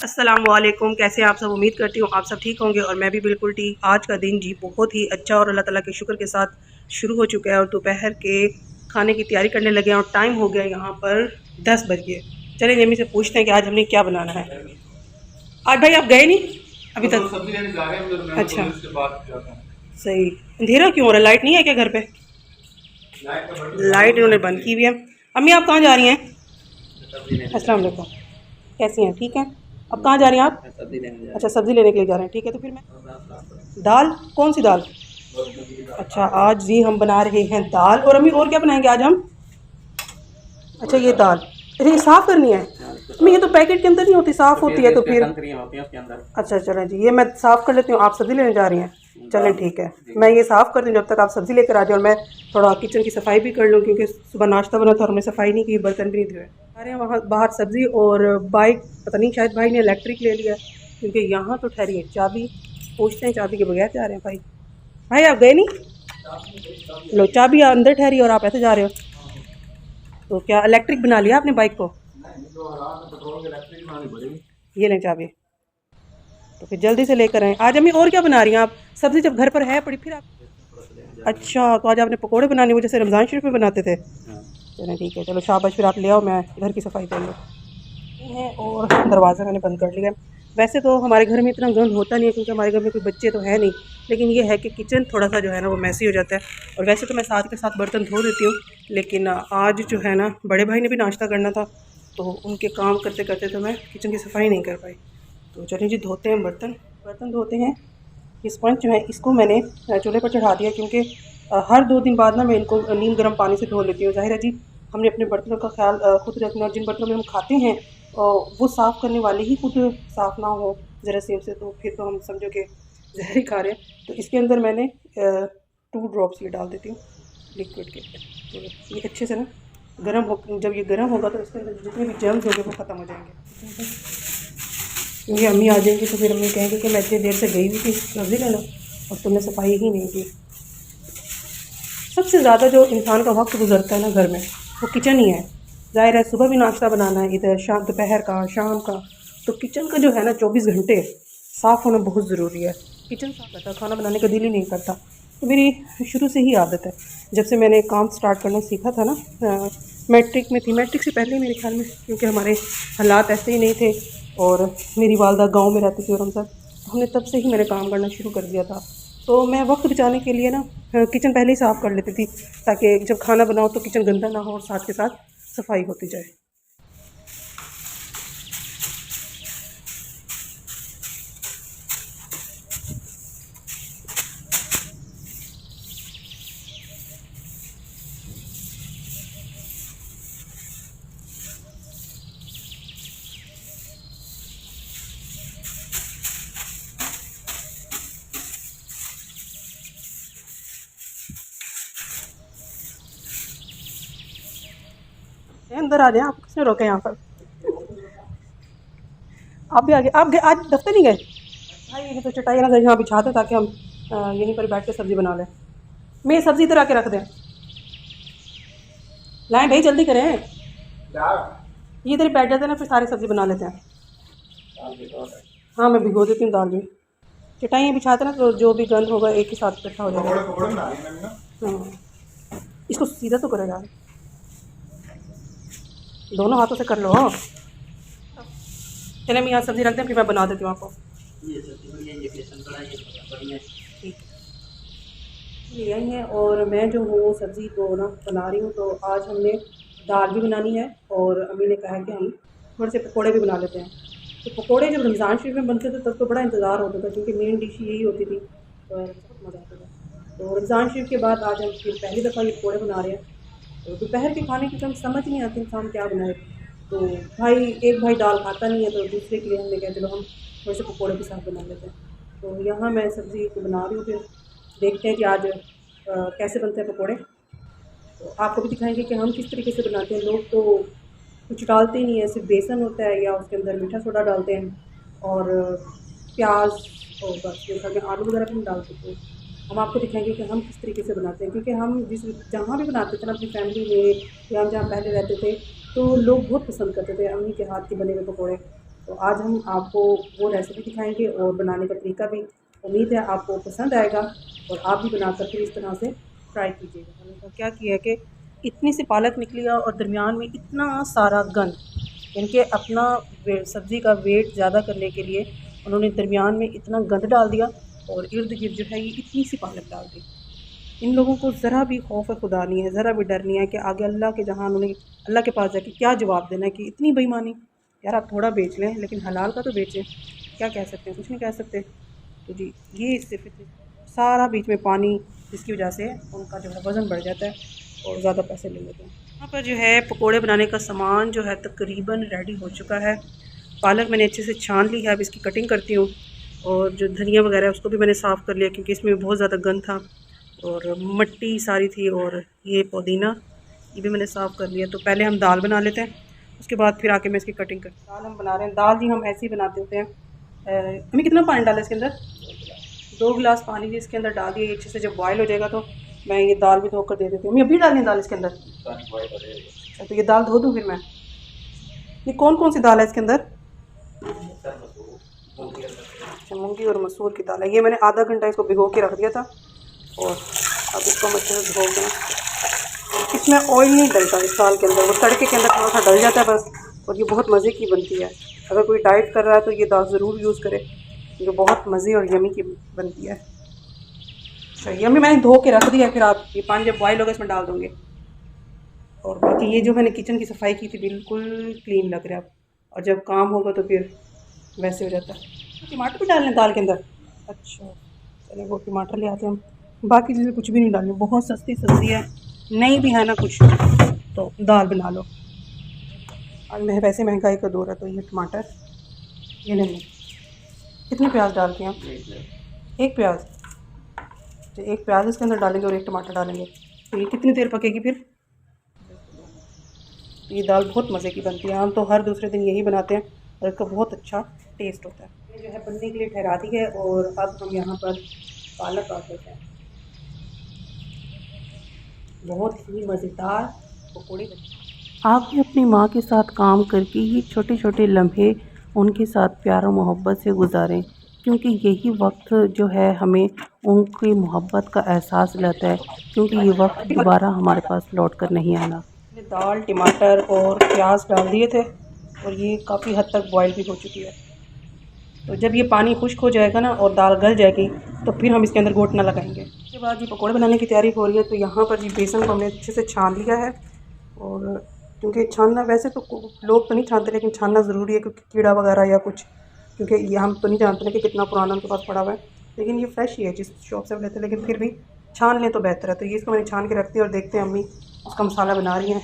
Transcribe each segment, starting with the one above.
अस्सलामुअलैकुम। कैसे हैं आप सब? उम्मीद करती हूँ आप सब ठीक होंगे और मैं भी बिल्कुल ठीक। आज का दिन जी बहुत ही अच्छा और अल्लाह ताला के शुक्र के साथ शुरू हो चुका है और दोपहर के खाने की तैयारी करने लगे हैं और टाइम हो गया यहाँ पर 10 बज गए। चलिए जमी से पूछते हैं कि आज हमने क्या बनाना है। आज भाई आप गए नहीं अभी तक? सब्जी लेने जा रहे हैं। अच्छा, सही। अंधेरा क्यों हो रहा है? लाइट नहीं है क्या घर पे? लाइट इन्होंने बंद की हुई है। अम्मी आप कहाँ जा रही हैं? अस्सलाम वालेकुम। कैसी हैं? ठीक हैं। अब कहाँ जा रही हैं आप? अच्छा, सब्ज़ी लेने के लिए जा रहे हैं। ठीक है, तो फिर मैं दाल, कौन सी दाल? अच्छा, आज जी हम बना रहे हैं दाल। और अम्मी और क्या बनाएंगे आज हम? अच्छा, ये दाल। अच्छा, ये साफ़ करनी है अम्मी? ये तो पैकेट के अंदर नहीं होती, साफ़ होती है तो फिर। अच्छा चलें जी, ये मैं साफ़ कर लेती हूँ। आप सब्ज़ी लेने जा रही हैं? चलें ठीक है, मैं ये साफ़ कर दूँ जब तक आप सब्ज़ी लेकर आ जाओ और मैं थोड़ा किचन की सफाई भी कर लूँ, क्योंकि सुबह नाश्ता बना था और हमने सफाई नहीं की, बर्तन भी नहीं धोए। आ रहे हैं वहाँ बाहर सब्ज़ी और बाइक, पता नहीं शायद भाई ने इलेक्ट्रिक ले लिया, क्योंकि यहाँ तो ठहरी है चाबी। पूछते हैं, चाबी के बगैर जा रहे हैं भाई। भाई आप गए नहीं? लो, चाबी अंदर ठहरी और आप ऐसे जा रहे हो। तो क्या इलेक्ट्रिक बना लिया आपने बाइक को? ये लें चाबी, तो फिर जल्दी से लेकर आएँ। आज अम्मी और क्या बना रही हैं आप? सब्ज़ी जब घर पर है पड़ी फिर आप। अच्छा, तो आज आपने पकोड़े बनाने, वो जैसे रमज़ान शरीफ में बनाते थे? चलें ठीक है, चलो शाबाश, फिर आप ले आओ, मैं घर की सफाई कर लूँ। है और दरवाज़ा मैंने बंद कर लिया। वैसे तो हमारे घर में इतना गंद होता नहीं है, क्योंकि हमारे घर में कोई बच्चे तो है नहीं, लेकिन ये है कि किचन थोड़ा सा जो है ना वो मैसी हो जाता है। और वैसे तो मैं साथ के साथ बर्तन धो देती हूँ, लेकिन आज जो है ना बड़े भाई ने भी नाश्ता करना था, तो उनके काम करते करते तो मैं किचन की सफाई नहीं कर पाई। तो चलिए जी, धोते हैं बर्तन। बर्तन धोते हैं। ये स्पंज जो है इसको मैंने चूल्हे पर चढ़ा दिया, क्योंकि हर 2 दिन बाद ना मैं इनको नीम गर्म पानी से धो लेती हूँ। ज़ाहिर है जी, हमने अपने बर्तनों का ख्याल खुद रखना, और जिन बर्तनों में हम खाते हैं वो साफ़ करने वाले ही खुद साफ़ ना हो जरासीम से, तो फिर तो हम समझो कि जहर ही खा रहे हैं। तो इसके अंदर मैंने 2 ड्रॉप्स ये डाल देती हूँ लिक्विड के। तो ये अच्छे से ना गर्म हो, जब ये गर्म होगा तो इसके अंदर जितने भी जर्म्स होंगे वो ख़त्म हो जाएंगे। क्योंकि अम्मी आ जाएंगी तो फिर अम्मी कहेंगे कि मैं इतनी देर से गई हुई थी सब्ज़ी लेना और तुमने सफाई ही नहीं की। सबसे ज़्यादा जो इंसान का वक्त गुजरता है ना घर में, वो किचन ही है। ज़ाहिर है सुबह भी नाश्ता बनाना है, इधर शाम, दोपहर का, शाम का, तो किचन का जो है ना 24 घंटे साफ़ होना बहुत ज़रूरी है। किचन साफ़ रहता, खाना बनाने का दिल ही नहीं करता। तो मेरी शुरू से ही आदत है, जब से मैंने काम स्टार्ट करना सीखा था ना, मैट्रिक में थी, मैट्रिक से पहले मेरे ख्याल में, क्योंकि हमारे हालात ऐसे ही नहीं थे और मेरी वालदा गाँव में रहती थी और हम सब, हमने तब से ही मैंने काम करना शुरू कर दिया था। तो मैं वक्त बचाने के लिए ना किचन पहले ही साफ़ कर लेती थी, ताकि जब खाना बनाओ तो किचन गंदा ना हो और साथ के साथ सफाई होती जाए। अंदर आ जाए, आप किसने रोके यहाँ पर? आप भी आ गए? आज दफ्तर नहीं गए? भाई ये तो चटाई ना यहाँ बिछाते ताकि हम यहीं पर बैठ के सब्ज़ी बना लें। मैं सब्ज़ी इधर आके रख दें। लाएं भाई, जल्दी करें। ये इधर ही बैठ जाते हैं ना, फिर सारी सब्ज़ी बना लेते हैं। हाँ, मैं भिगो देती हूँ दाल भी। चटाइयाँ बिछाते ना तो जो भी गंद होगा एक ही साथ इकट्ठा हो जाएगा। हाँ, इसको सीधा तो करेगा, दोनों हाथों से कर लो। चले मैं यहाँ सब्ज़ी रख दें, फिर मैं बना देती हूँ आपको। ठीक ले आई हैं और मैं जो हूँ सब्ज़ी को ना बना रही हूँ। तो आज हमने दाल भी बनानी है और अम्मी ने कहा है कि हम थोड़े से पकोड़े भी बना लेते हैं। तो पकोड़े जब रमज़ान शरीफ में बनते थे तब तो बड़ा इंतज़ार होता था, क्योंकि मेन डिश यही होती थी, तो बहुत मज़ा आता था। तो रमज़ान शरीफ के बाद आज हम फिर पहली दफ़ा ये पकोड़े बना रहे हैं। तो दोपहर के खाने की तो समझ नहीं आती इंसान क्या बनाए। तो भाई, एक भाई दाल खाता नहीं है, तो दूसरे के लिए हमने कहा चलो हम थोड़े से पकौड़े के साथ बना लेते हैं। तो यहाँ मैं सब्ज़ी को बना रही हूँ, फिर देखते हैं कि आज कैसे बनते हैं पकौड़े। तो आपको भी दिखाएंगे कि हम किस तरीके से बनाते हैं। लोग तो कुछ डालते ही नहीं है, सिर्फ बेसन होता है या उसके अंदर मीठा सोडा डालते हैं और प्याज और बस, जैसा कि आलू वगैरह भी नहीं डालते। तो हम आपको दिखाएंगे कि हम किस तरीके से बनाते हैं, क्योंकि हम जहाँ भी बनाते थे ना अपनी फैमिली में या हम जहाँ पहले रहते थे, तो लोग बहुत पसंद करते थे अम्मी के हाथ के बने हुए पकौड़े। तो आज हम आपको वो रेसिपी दिखाएंगे और बनाने का तरीका भी। उम्मीद है आपको पसंद आएगा और आप भी बनाकर फिर इस तरह से ट्राई कीजिएगा। हमने तो क्या किया है कि इतनी सी पालक निकली है और दरमियान में इतना सारा गंद, यानी कि अपना सब्ज़ी का वेट ज़्यादा करने के लिए उन्होंने दरमियान में इतना गंद डाल दिया और इर्द गिर्द जो है ये इतनी सी पालक डाल दी। इन लोगों को ज़रा भी खौफ खुदा नहीं है, ज़रा भी डर नहीं है कि आगे अल्लाह के जहाँ उन्होंने अल्लाह के पास जाके क्या जवाब देना है कि इतनी बेईमानी। यार आप थोड़ा बेच लें लेकिन हलाल का तो बेचें, क्या कह सकते हैं, कुछ नहीं कह सकते। तो जी ये सिर्फ सारा बीच में पानी, जिसकी वजह से उनका जो है वज़न बढ़ जाता है और ज़्यादा पैसे ले लेते हैं। यहाँ पर जो है पकोड़े बनाने का सामान जो है तकरीबन रेडी हो चुका है। पालक मैंने अच्छे से छान ली है, अब इसकी कटिंग करती हूँ। और जो धनिया वगैरह है उसको भी मैंने साफ़ कर लिया क्योंकि इसमें बहुत ज़्यादा गंद था और मिट्टी सारी थी। और ये पुदीना ये भी मैंने साफ़ कर लिया। तो पहले हम दाल बना लेते हैं, उसके बाद फिर आके मैं इसकी कटिंग करती हूँ। दाल हम बना रहे हैं, दाल जी हम ऐसे ही बनाते होते हैं। हमें कितना पानी डाला इसके अंदर? 2 गिलास पानी जी इसके अंदर डाल दिए। अच्छे से जब बॉयल हो जाएगा तो मैं ये दाल भी धोकर दे देती हूँ। मैं अभी डालनी दाल इसके अंदर? अच्छा तो ये दाल धो दूँ फिर मैं? ये कौन कौन सी दाल है इसके अंदर? अच्छा मूंगी और मसूर की दाल है। ये मैंने आधा घंटा इसको भिगो के रख दिया था और अब इसको हम अच्छे से धो दें। इसमें ऑयल नहीं डलता इस दाल के अंदर, वो तड़के के अंदर थोड़ा सा डल जाता है बस। और ये बहुत मज़े की बनती है। अगर कोई डाइट कर रहा है तो ये दाल ज़रूर यूज़ करे, जो बहुत मज़े और यमी की बनती है। अच्छा यमी मैंने धो के रख दिया है, फिर आप ये पानी जब बॉयल होगा इसमें डाल दूँगे। और बाकी ये जो मैंने किचन की सफाई की थी बिल्कुल क्लीन लग रहा है अब, और जब काम होगा तो फिर वैसे हो जाता है। टमाटर भी डालने दाल के अंदर? अच्छा चलिए वो टमाटर ले आते हैं हम। बाकी चीज़ें कुछ भी नहीं डालनी, बहुत सस्ती सब्ज़ी है, नहीं भी है ना कुछ तो दाल बना लो। आज मैं वैसे महंगाई का दौर है तो ये टमाटर ये ले लें। कितने प्याज डालते हैं आप? 1 प्याज। तो 1 प्याज इसके अंदर डालेंगे और 1 टमाटर डालेंगे। तो ये कितनी देर पकेगी फिर? ये दाल बहुत मज़े की बनती है, हम तो हर दूसरे दिन यही बनाते हैं और इसका बहुत अच्छा टेस्ट होता है। ये जो है बनने के लिए ठहरा दी है और अब हम यहाँ पर पालक काट लेते हैं। बहुत ही मज़ेदार पकौड़े बनते हैं। आप भी अपनी माँ के साथ काम करके ही छोटे छोटे लम्हे उनके साथ प्यार और मोहब्बत से गुजारें, क्योंकि यही वक्त जो है हमें उनकी मोहब्बत का एहसास दिलाता है, क्योंकि ये वक्त दोबारा हमारे पास लौट कर नहीं आना। दाल टमाटर और प्याज डाल दिए थे और ये काफ़ी हद तक बॉयल भी हो चुकी है। तो जब ये पानी खुश्क हो जाएगा ना और दाल गल जाएगी तो फिर हम इसके अंदर घोटना लगाएंगे। उसके बाद ये पकौड़े बनाने की तैयारी हो रही है। तो यहाँ पर जी बेसन को हमने अच्छे से छान लिया है, और क्योंकि छानना वैसे तो लोग तो नहीं छानते लेकिन छानना ज़रूरी है क्योंकि कीड़ा वगैरह या कुछ, क्योंकि ये हम तो नहीं जानते ना कि कितना पुराना उनके पास पड़ा हुआ है। लेकिन ये फ्रेश ही है जिस शॉप से लेते हैं, लेकिन फिर भी छान लें तो बेहतर है। तो ये इसको मैंने छान के रख दिया और देखते हैं अम्मी उसका मसाला बना रही हैं।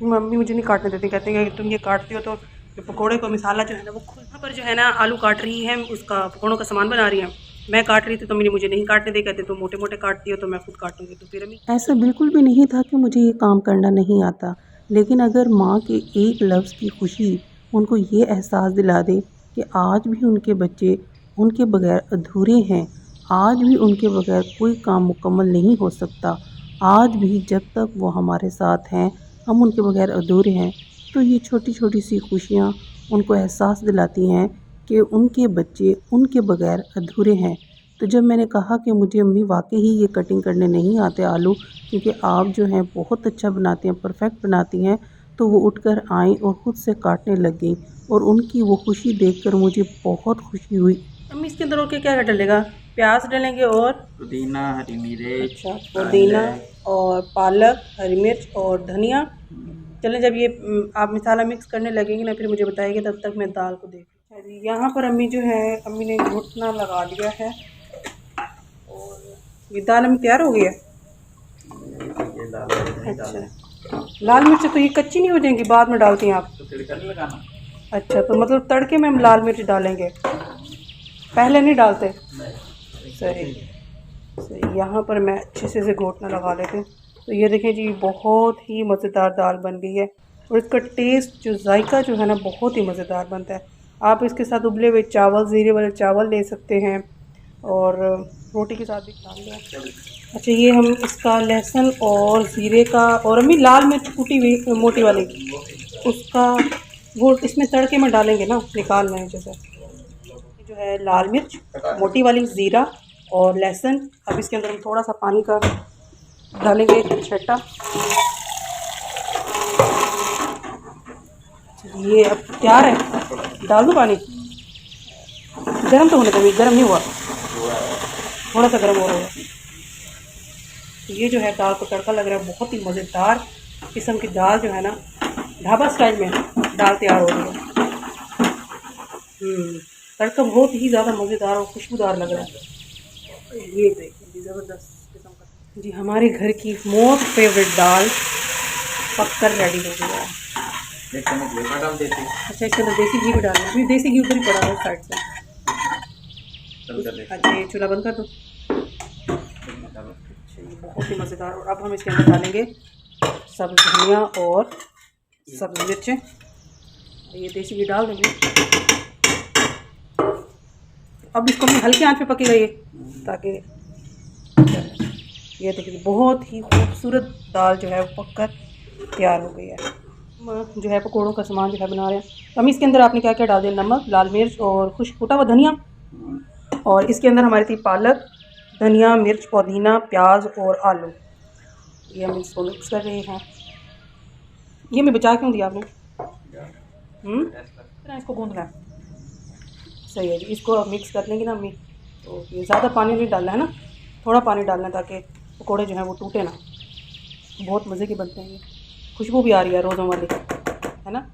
मम्मी मुझे नहीं काटने देती, कहते हैं कि तुम ये काटती हो तो जो पकोड़े को मसाला जो है ना वो खुद। यहाँ पर जो है ना आलू काट रही है, उसका पकोड़ों का सामान बना रही है। मैं काट रही थी तो मुझे नहीं काटने दे, कहते तुम मोटे मोटे काटती हो तो मैं खुद काटूंगी। तो फिर अम्मी ऐसा बिल्कुल भी नहीं था कि मुझे ये काम करना नहीं आता, लेकिन अगर माँ के एक लफ्ज़ की खुशी उनको ये एहसास दिला दे कि आज भी उनके बच्चे उनके बगैर अधूरे हैं, आज भी उनके बगैर कोई काम मुकम्मल नहीं हो सकता, आज भी जब तक वो हमारे साथ हैं हम उनके बगैर अधूरे हैं, तो ये छोटी छोटी सी खुशियाँ उनको एहसास दिलाती हैं कि उनके बच्चे उनके बगैर अधूरे हैं। तो जब मैंने कहा कि मुझे अम्मी वाकई ही ये कटिंग करने नहीं आते आलू, क्योंकि आप जो हैं बहुत अच्छा बनाती हैं, परफेक्ट बनाती हैं, तो वो उठकर आईं और ख़ुद से काटने लग गई और उनकी वो खुशी देखकर मुझे बहुत खुशी हुई। अम्मी इसके अंदर और क्या क्या डलेगा? प्याज डालेंगे और पुदीना, हरी मिर्च। अच्छा पुदीना और पालक, हरी मिर्च और धनिया। चलें जब ये आप मसाला मिक्स करने लगेंगे ना फिर मुझे बताइएगा, तब तक मैं दाल को देख। अच्छा जी यहाँ पर अम्मी जो है अम्मी ने घुटना लगा लिया है और ये दाल अम्मी तैयार हो गई है। ये दाल अच्छा लाल मिर्च तो ये कच्ची नहीं हो जाएंगी, बाद में डालती हैं आप? तो तड़का नहीं लगाना। अच्छा तो मतलब तड़के में हम लाल मिर्च डालेंगे, पहले नहीं डालते? सही सही। यहाँ पर मैं अच्छे से घोटना लगा लेती हूँ। तो ये देखें जी बहुत ही मज़ेदार दाल बन गई है और इसका टेस्ट जो जायका जो है ना बहुत ही मज़ेदार बनता है। आप इसके साथ उबले हुए चावल, ज़ीरे वाले चावल ले सकते हैं और रोटी के साथ भी खा लें। अच्छा ये हम इसका लहसुन और ज़ीरे का और अम्मी लाल मिर्च कूटी हुई मोटी वाली उसका वो इसमें तड़के में डालेंगे ना, निकाल लें जैसे। जो है लाल मिर्च मोटी वाली, ज़ीरा और लहसुन। अब इसके अंदर हम थोड़ा सा पानी का डालेंगे छट्टा। ये अब तैयार है, डाल दूँ पानी। गर्म तो होने दो, गर्म नहीं हुआ, थोड़ा सा गर्म हो रहा है। ये जो है दाल को तड़का लग रहा है, बहुत ही मज़ेदार किस्म की दाल जो है ना, ढाबा स्टाइल में दाल तैयार हो रही है। तड़का बहुत ही ज़्यादा मज़ेदार और खुशबूदार लग रहा है। ये देखिए ज़बरदस्त किस्म का जी, हमारे घर की मोस्ट फेवरेट दाल पककर रेडी हो गई है। एक चम्मच घी डाल देते। अच्छा, इसके अंदर देसी घी भी डालना है, देसी घी उधर ही पड़ा है साइड से। अच्छा, ये चूल्हा बंद कर दो। अच्छा, ये बहुत ही मज़ेदार। और अब हम इसके अंदर डालेंगे सब्ज़ धनिया और सब्ज़ मिर्चें। ये देसी घी डाल देंगे। अब इसको भी हल्की आंच पे पकेगा ये, ताकि ये देखिए बहुत ही खूबसूरत दाल जो है वो पककर तैयार हो गई है। जो है पकौड़ों का सामान जो है बना रहे हैं। तो हम इसके अंदर आपने क्या क्या डाल दिया, नमक, लाल मिर्च और खुश्क कुटा हुआ धनिया। और इसके अंदर हमारी थी पालक, धनिया, मिर्च, पुदीना, प्याज और आलू। ये हम इसको मिक्स कर रहे हैं। ये मैं बचा क्यों दिया आपने? इसको गूंदना है, सही है जी। इसको अब मिक्स कर लेंगे ना अम्मी। तो ये ज़्यादा पानी नहीं डालना है ना, थोड़ा पानी डालना है ताकि पकौड़े जो हैं वो टूटे ना। बहुत मज़े के बनते हैं ये, खुशबू भी आ रही है रोज़ों वाली, है ना।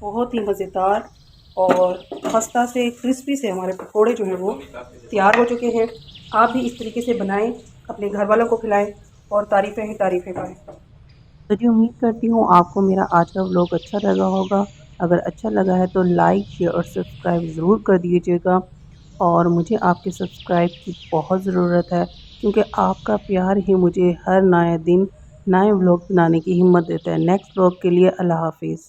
बहुत ही मज़ेदार और खस्ता से क्रिस्पी से हमारे पकौड़े जो हैं वो तैयार हो चुके हैं। आप भी इस तरीके से बनाएं, अपने घर वालों को खिलाएं और तारीफ़ें ही तारीफ़ें पाएँ। तो जी उम्मीद करती हूँ आपको मेरा आज का व्लॉग अच्छा लगा होगा। अगर अच्छा लगा है तो लाइक, शेयर और सब्सक्राइब ज़रूर कर दीजिएगा। और मुझे आपके सब्सक्राइब की बहुत ज़रूरत है, क्योंकि आपका प्यार ही मुझे हर नए दिन नए व्लॉग बनाने की हिम्मत देता है। नेक्स्ट व्लॉग के लिए अल्लाह हाफिज़।